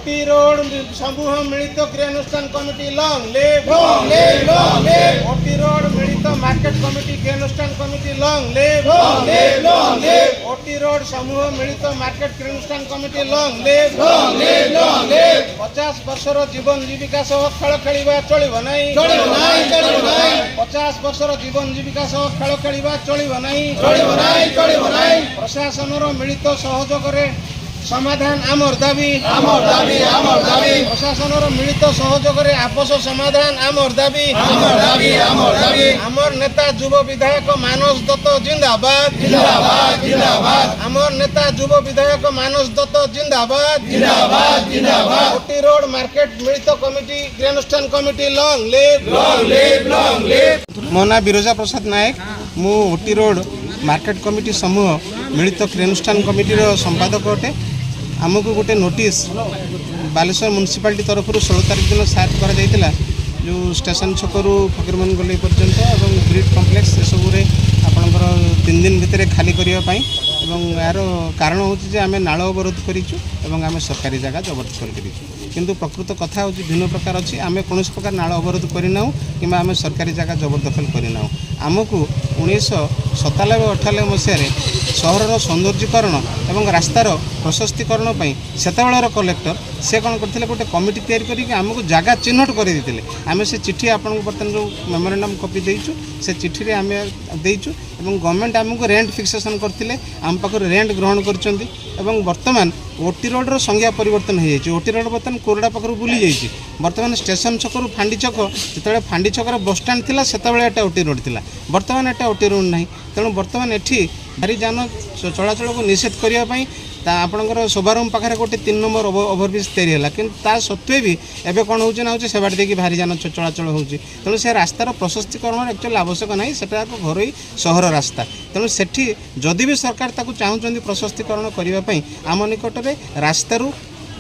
OT road समूह मिलित क्रियानुष्ठान committee long live OT road मिलित मार्केट कमिटी क्रियानुष्ठान committee long live OT road समूह मिलित मार्केट क्रियानुष्ठान कमिटी लॉन्ग लिव 50 वर्षर जीवन जीविका सह खेल खेलिबा चलिबो नाही 50 वर्षर जीवन जीविका सह खेल खेलिबा चलिबो नाही प्रशासन मिलित सहयोग समाधान आमर दाबी प्रशासन मिलित सहयोग आपस समाधान आमर दाबी आमर नेता युव विधायक मानस दत्त जिंदाबाद आमर नेता युव विधायक मानस दत्त जिंदाबाद ओटी रोड मार्केट मिलित कमिटी क्रियानुष्ठान कमिटी लॉन्ग लिव मो ना बिरजा प्रसाद नायक मु ओटी रोड मार्केट कमिटी समूह मिलित क्रियानुष्ठान कमिटी संपादक अटे आमको गोटे नोटिस बालेश्वर म्युनिसिपालिटी तरफ 16 तारिख दिन सार्ट करा जो स्टेशन छकरू फकीरमोहन गली पर्यंत और ब्रिड कम्प्लेक्स सबूर आपणकर 3 दिन भितर खाली करने यार कारण हूँ आम नाल अवरोध करें सरकारी जगह जबरदस्त किंतु प्रकृत कथा हूँ भिन्न प्रकार अच्छी आम कौन प्रकार नाल अवरोध करना कि आम सरकारी जगह जबरदखल करना आमको 1997-98 मसीह सहर सौंदर्यीकरण और रास्तार प्रशस्तीकरण सेतबेलर कलेक्टर से कौन करते गोटे कमिटी तैयारी करके आमको जगह चिन्हट कर आम से चिठी आपको बर्तमान जो मेमोरेंडम कॉपी देचु से चिठी आम देचु गवर्नमेंट आमको रेंट फिक्सेशन करते आम पाखे रेंट ग्रहण कर बर्तमान ओटी रोड्र संज्ञा परिवर्तन हो जाए ओटी रोड बर्तमान कोरडा पाखर बुली जाइए बर्तमान स्टेशन छकरू फांडी छक जो फांडी छकर बसस्टाण थी से ओटी रोड थी बर्तमान एटा ओटी रोड ना तेणु बर्तमान एटी भारी जान चलाचल को निषेध करने आपणकर शोभारूम पाखे गोटे 3 नंबर ओभरब्रिज तैयारी है कि सत्वे भी एवं कौन हो से बाट देखिए भारी जान चलाचल हो तेणु से रास्तार प्रशस्तीकरण एक्चुअली आवश्यक ना से घर सहर रास्ता तेणु से जदि भी सरकार चाहूँ प्रशस्तीकरण करने आम निकट में रास्तारू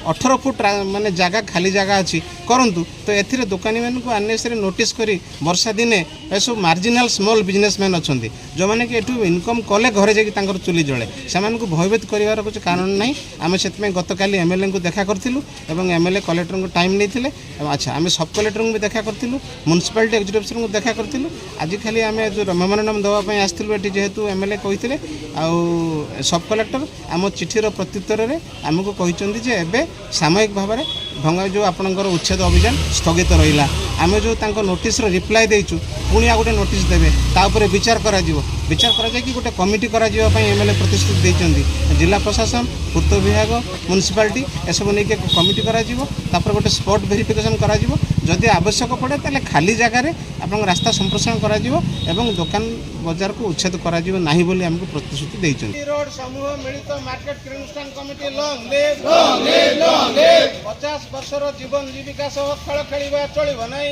18 फुट माने जगह खाली जगह अच्छी करंतु तो एथिरे दुकानी मान को अननेसेसरी नोटिस करी वर्षा दिने एसब मार्जिनाल स्मॉल बिजनेसमैन अच्छा जो मैंने कि एठू इनकम कले घरे जाकर चुली जले से भयभीत कर कुछ कारण ना आम से गत काली एमएलए को देखा करूँ एमएलए कलेक्टर को टाइम नहीं अच्छा आम सब कलेक्टर को भी देखा करूँ म्युनिसिपालिटी एक्जिक्यूटिव अफिसर को देखा करूँ आज खाली आम जो मेमोरेंडम देवाई आसलु ये जेहेतु एमएलए कहते सब कलेक्टर आम चिठीर प्रत्युत्तर में आमको कहते सामयिक भाव में भंगा जो आपणकर उच्छेद अभियान स्थगित रहा आम जो नोटिस रिप्लाई देचु पुणी आ गोटे नोटिस देवे तापर विचार करा गोटे कमिटी एमएलए प्रतिश्रुति देते जिला प्रशासन पूर्त विभाग म्युनिसिपालिटी एसबू नहीं कमिटी कर गोटे स्पॉट वेरिफिकेशन जदि आवश्यक पड़े ताले खाली जगह आप रास्ता संप्रसारण कर दुकान बजार को उच्छेद करा नहीं बोली हमको प्रतिश्रुति देते रोड समूह मिलित मार्केट क्रियानुष्ठान कमिटी लॉन्ग लिव 50 वर्षर जीवन जीविका सह खेल खेलिबा चलिबो नाही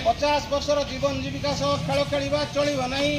50 वर्षर जीवन जीविका सह खेल खेलिबा चलिबो नाही